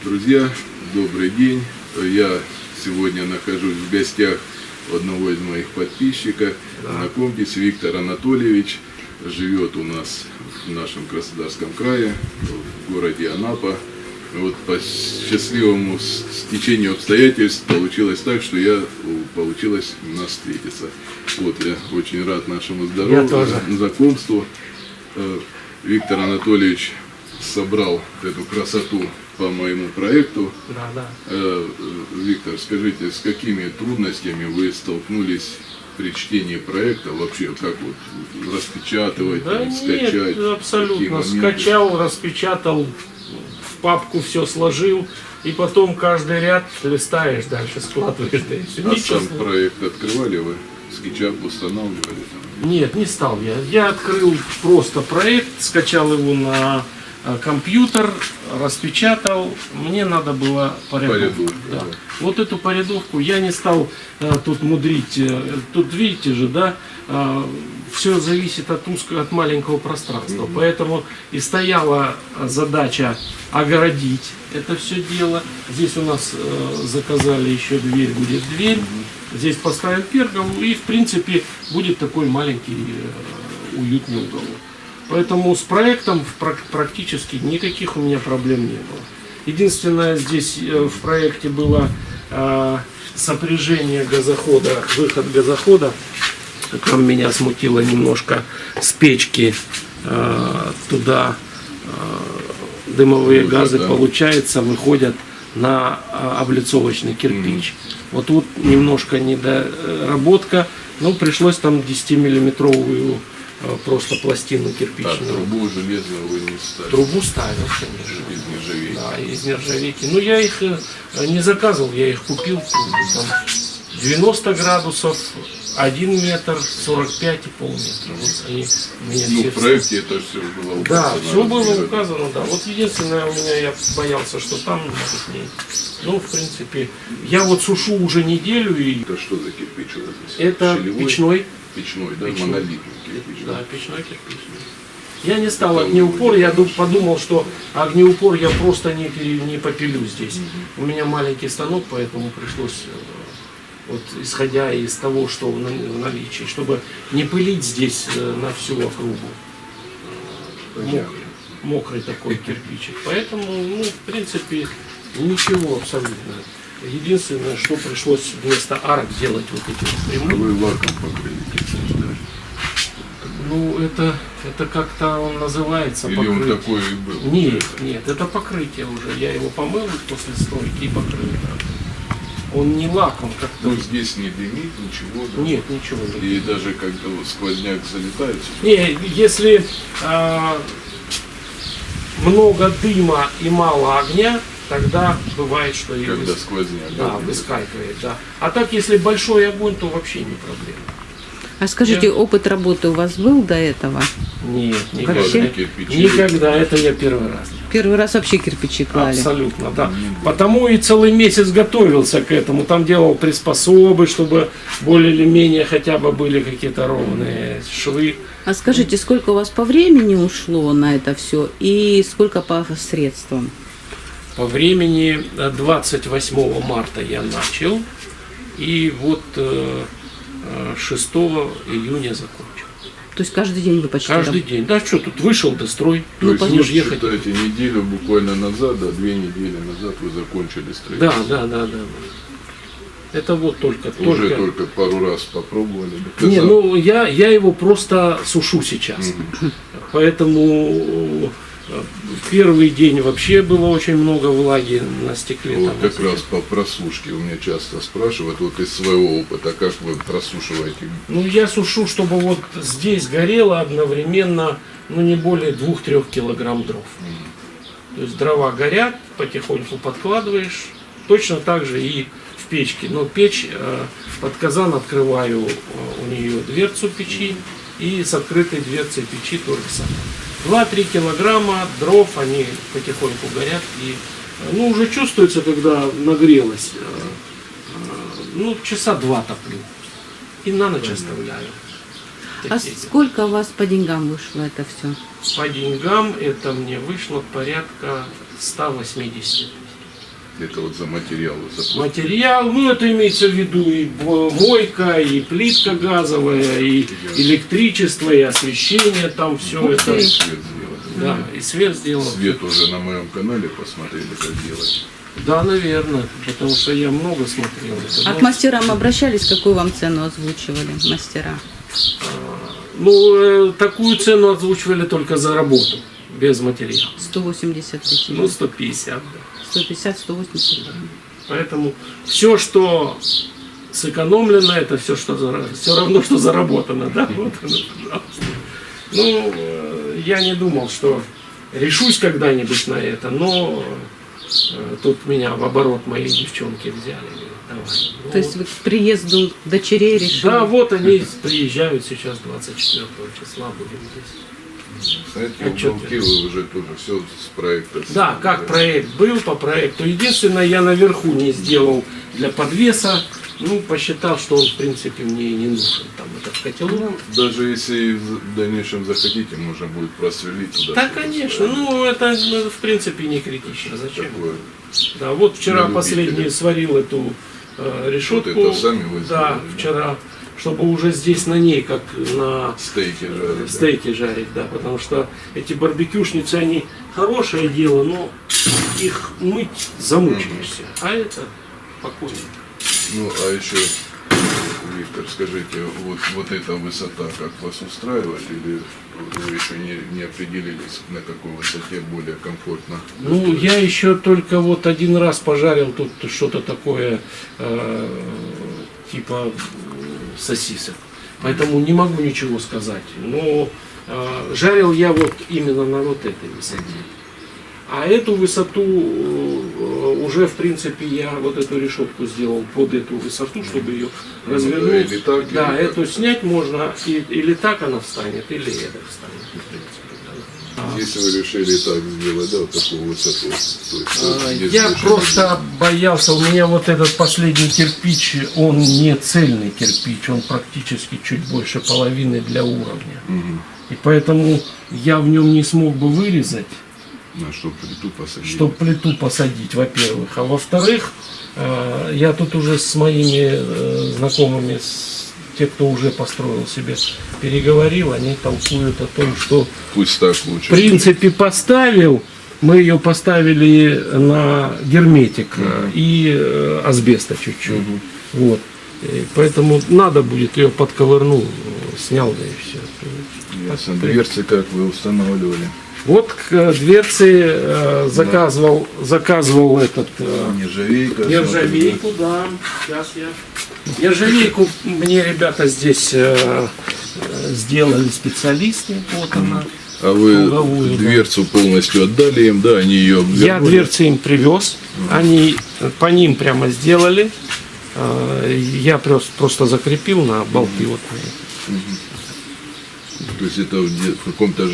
Друзья, добрый день. Я сегодня нахожусь в гостях у одного из моих подписчиков. Знакомьтесь, Виктор Анатольевич живет у нас в нашем Краснодарском крае, в городе Анапа. Вот по счастливому стечению обстоятельств получилось так, что получилось у нас встретиться. Вот, я очень рад нашему знакомству. Виктор Анатольевич собрал эту красоту по моему проекту. Виктор, скажите, с какими трудностями вы столкнулись при чтении проекта? Вообще, как вот распечатывать, скачать? Нет, абсолютно. Скачал, распечатал, в папку все сложил, и потом каждый ряд листаешь, дальше складываешь. Да, и все. А сам проект открывали вы? SketchUp устанавливали? Нет, не стал я. Я открыл просто проект, скачал его на компьютер, распечатал. Мне надо было порядовку. Да. Вот эту порядовку я не стал тут мудрить. Тут видите же, да, все зависит от маленького пространства. Поэтому и стояла задача огородить это все дело. Здесь у нас заказали еще дверь, будет дверь. Здесь поставим перголу, и в принципе будет такой маленький уютный уголок. Поэтому с проектом практически никаких у меня проблем не было. Единственное, здесь в проекте было сопряжение газохода, выход газохода. Там меня смутило немножко, с печки туда дымовые газы, получается, выходят на облицовочный кирпич. Вот тут немножко недоработка, но пришлось там 10-миллиметровую просто пластину кирпичную. А трубу железную вы не ставили? Трубу ставил, конечно. Из нержавейки? Да, из нержавейки. Но я их не заказывал, я их купил. Там 90 градусов, 1 метр, 45,5 метра. Вот они у меня в проекте это все было указано. Да, все было указано, да. Вот единственное, у меня я боялся, что там может не. Ну, в принципе, я вот сушу уже неделю и. Это что за кирпич у вас здесь? Это Щелевой? Печной. Печной, да, монолитный кирпич. Да, печной кирпич. Я не стал огнеупор, я подумал, что огнеупор я просто не попилю здесь. У меня маленький станок, поэтому пришлось, вот, исходя из того, что в наличии, чтобы не пылить здесь на всю округу. Мокрый такой кирпичик. Поэтому, ну, в принципе, ничего абсолютно. Единственное, что пришлось вместо арок делать вот эти вот прямые. Вы лаком покрыли кирпич, да? Ну, это как-то он называется. Или покрытие. он такой и был? Нет, это покрытие уже. Я его помыл после стройки и покрыл. Он не лак, он как-то. Ну, здесь не дымит, ничего. Да? Нет, ничего не дымит. И даже когда вот сквозняк залетает. Не, если много дыма и мало огня, тогда бывает, что и Когда сквозняк. да, выскакивает, да. А так, если большой огонь, то вообще не проблема. А скажите, опыт работы у вас был до этого? Нет, Вообще? никогда. Это я первый раз. Первый раз вообще кирпичи клали? Абсолютно, да. Потому и целый месяц готовился к этому. Там делал приспособы, чтобы более или менее хотя бы были какие-то ровные швы. А скажите, сколько у вас по времени ушло на это все и сколько по средствам? По времени 28 марта я начал. И вот 6 июня закончил. То есть каждый день вы почти Каждый день. Да что тут, вышел, да строй. То есть, Не ж ехать. считайте, неделю буквально назад, 2 недели назад вы закончили строительство. Да. Это вот только пару раз попробовали. Не, ну я его просто сушу сейчас. Поэтому первый день вообще было очень много влаги на стекле. Вот как раз по просушке у меня часто спрашивают, вот из своего опыта, как вы просушиваете? Ну я сушу, чтобы вот здесь горело одновременно, ну не более 2-3 килограмм дров. То есть дрова горят, потихоньку подкладываешь, точно так же и в печке. Но печь, под казан открываю у нее дверцу печи, и с открытой дверцей печи то же самое. 2-3 килограмма дров, они потихоньку горят, и ну, уже чувствуется, когда нагрелось. Ну, часа 2 топлю. И на ночь оставляю. А сколько у вас по деньгам вышло это все? По деньгам это мне вышло порядка 180 тысяч. Это вот за материал. Материал, ну это имеется в виду и мойка, и плитка газовая, и электричество, и освещение, там все Ух это. ты. Свет сделать. Да, и свет сделал. Свет уже на моем канале посмотрели, как делать. Да, наверное, потому что я много смотрел. Это, А к мастерам обращались, какую вам цену озвучивали мастера? такую цену озвучивали только за работу, без материала. 180 тысяч. Ну, 150, да. 150-180. Поэтому все, что сэкономлено, это все равно, что заработано, да? Вот оно, пожалуйста. Ну, я не думал, что решусь когда-нибудь на это, но тут меня в оборот мои девчонки взяли. Давай. Ну, То есть вы к приезду дочерей решили? да, вот они приезжают сейчас 24 числа, будем здесь. Знаете, Отчет уголки вы уже тоже все с проекта. Да, как проект был по проекту. Единственное, я наверху не сделал для подвеса. Ну, посчитал, что он, в принципе, мне и не нужен. Там этот котелок. Даже если в дальнейшем захотите, можно будет просверлить туда. Да, что-то конечно. Ну, это, в принципе, не критично. Зачем? такое. Да, вот вчера На последний любителя. сварил эту решетку. Вот это сами вы Да, сделали? вчера, чтобы уже здесь на ней, как на Стейки жарить. да. стейки жарить, да, потому что эти барбекюшницы, они хорошее дело, но их мыть замучаешься, а это спокойно. Ну, а еще, Виктор, скажите, вот эта высота как вас устраивает, или вы еще не определились, на какой высоте более комфортно? Ну, я еще только вот один раз пожарил тут что-то такое, типа сосисок, поэтому не могу ничего сказать, но жарил я вот именно на вот этой высоте. А эту высоту уже, в принципе, я вот эту решетку сделал под эту высоту, чтобы ее развернуть. или так, да, или эту так. снять можно, или так она встанет, или это встанет, в принципе. Да. Если вы решили так сделать, да, вот такую высоту. То есть, вот здесь Я больше просто боялся, у меня вот этот последний кирпич, он не цельный кирпич, он практически чуть больше половины для уровня. И поэтому я в нем не смог бы вырезать, на что плиту посадить. чтобы плиту посадить, во-первых. А во-вторых, я тут уже с моими знакомыми, те, кто уже построил себе, переговорил, они толкуют о том, что Пусть так в лучше. принципе поставил, мы ее поставили на герметик и асбеста чуть-чуть. Вот. И поэтому надо будет ее подковырнул, снял, да и все. Ясно. Дверцы как вы устанавливали? Вот к дверце заказывал этот Нержавейка. нержавейку, да. Сейчас я. Нержавейку мне ребята здесь сделали специалисты. Вот она. А вы Круговую, да. дверцу полностью отдали им, да, они ее обвернули? Я дверцы им привез, они по ним прямо сделали. Я просто закрепил на болты вот на это. То есть это в каком-то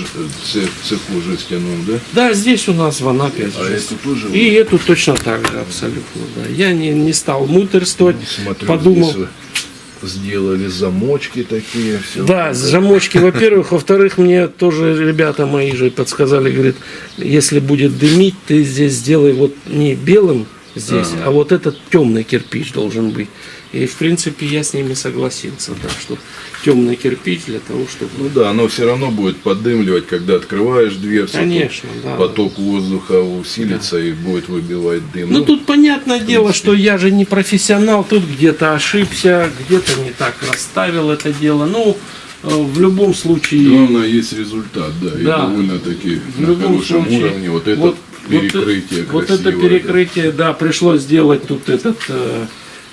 цеху жестяном, да? Да, здесь у нас в Анапе. А эту тоже? И эту точно так же, абсолютно, да. Я не стал мудрствовать, Смотрю, подумал. здесь вы сделали замочки такие, все. Да, замочки, во-первых. Во-вторых, мне тоже ребята мои же подсказали, говорят, если будет дымить, ты здесь сделай вот не белым здесь, а вот этот темный кирпич должен быть. И, в принципе, я с ними согласился, да, что темный кирпич для того, чтобы... Ну да, оно все равно будет поддымливать, когда открываешь дверцу. Конечно, тут да. Поток воздуха усилится и будет выбивать дым. Ну, тут понятное дело, что я же не профессионал, тут где-то ошибся, где-то не так расставил это дело. Ну, в любом случае... Главное, есть результат, да, и Да. довольно-таки В на любом хорошем случае, уровне. Вот это вот- перекрытие Вот красивое. это перекрытие, да, пришлось сделать тут этот...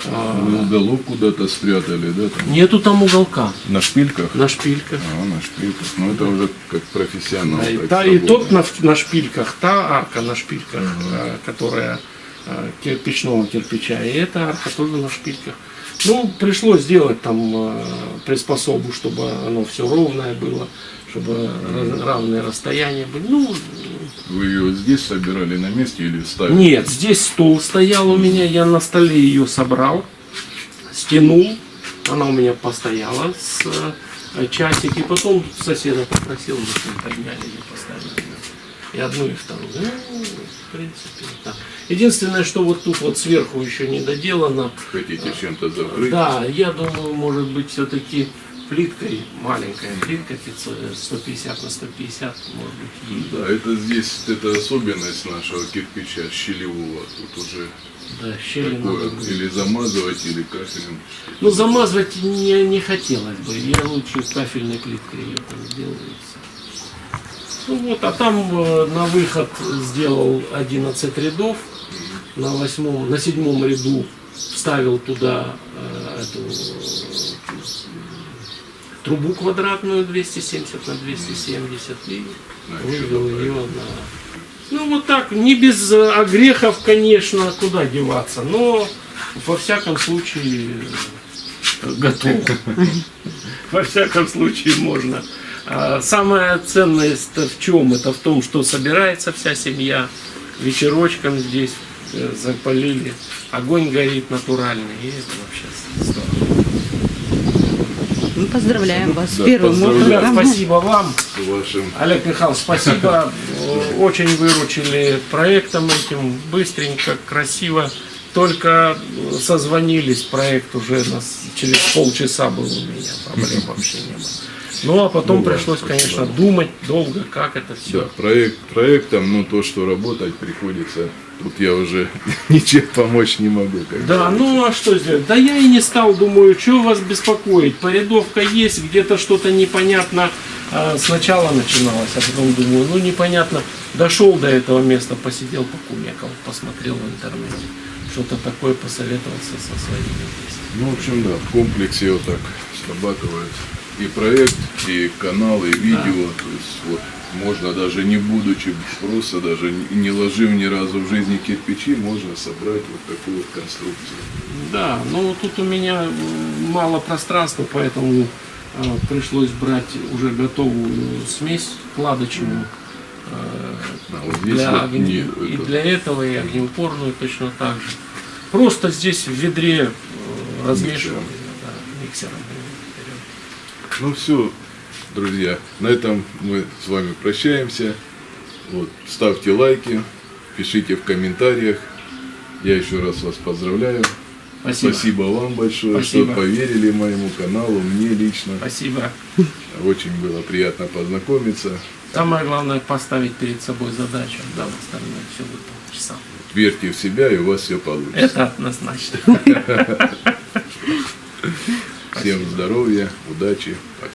Вы уголок куда-то спрятали, да? Там? Нету там уголка На шпильках? на шпильках. На шпильках. Ну это уже как профессионал. Да, и, так та, и сработал. тот на шпильках, та арка на шпильках, которая кирпичного кирпича, и эта арка тоже на шпильках. Ну, пришлось сделать там приспособу, чтобы оно все ровное было, чтобы равные расстояния были. Ну, Вы ее здесь собирали на месте или ставили? нет, здесь стол стоял у меня, я на столе ее собрал, стянул, она у меня постояла с часик, и потом соседа попросил, мы с ним подняли и поставили. И одну, и вторую. Ну, в принципе, так. Единственное, что вот тут вот сверху еще не доделано. Хотите чем-то закрыть? Да, я думаю, может быть, все-таки плиткой, маленькая плитка 150 на 150, может быть, ей. Да, это здесь, это особенность нашего кирпича щелевого. Тут уже Да, щели такое, надо будет. или замазывать, или кафелем. Ну, замазывать не хотелось бы. Я лучше кафельной плиткой ее там сделается. Ну вот, а там на выход сделал 11 рядов. На 7 ряду вставил туда эту трубу квадратную 270 на 270 и вывел ее на... Ну вот так, не без огрехов, конечно, куда деваться, но во всяком случае готово. Во всяком случае можно. А самая ценность в чем? Это в том, что собирается вся семья, вечерочком здесь запалили, огонь горит натуральный, и это вообще здорово. Мы поздравляем вас с Да, первым поздравляю. Ребят, опытом. спасибо вам. С вашим. Олег Михайлович, спасибо. Очень выручили проектом этим. Быстренько, красиво. Только созвонились, проект уже через полчаса был у меня. Проблем вообще не было. Ну а потом Ну да, пришлось, конечно, спасибо. думать долго, как это все. Да, проектом, но то, что работать приходится, тут я уже ничем помочь не могу. как Да, говорится. ну а что сделать? Да я и не стал, думаю, что вас беспокоить. Порядовка есть, где-то что-то непонятно сначала начиналось, а потом думаю, ну непонятно. Дошел до этого места, посидел, покумекал, посмотрел в интернете. Что-то такое посоветовался со своими здесь. Ну, в общем, да, в комплексе вот так срабатывает и проект, и канал, и видео. То есть вот можно даже не будучи, просто даже не ложив ни разу в жизни кирпичи, можно собрать вот такую вот конструкцию. Да, ну тут у меня мало пространства, поэтому пришлось брать уже готовую смесь кладочную. А вот здесь Для вот огне- нет, и это- для этого, и огнеупорную точно так же. Просто здесь в ведре размешиваем, да, миксером. берем. Ну все, друзья, на этом мы с вами прощаемся. Вот, ставьте лайки, пишите в комментариях. Я еще раз вас поздравляю. Спасибо. Спасибо вам большое, Спасибо. что поверили моему каналу, мне лично. Спасибо. Очень было приятно познакомиться. Самое главное поставить перед собой задачу, да, в остальное все выполнишь сам. Верьте в себя, и у вас все получится. Это однозначно. Всем здоровья, удачи, пока.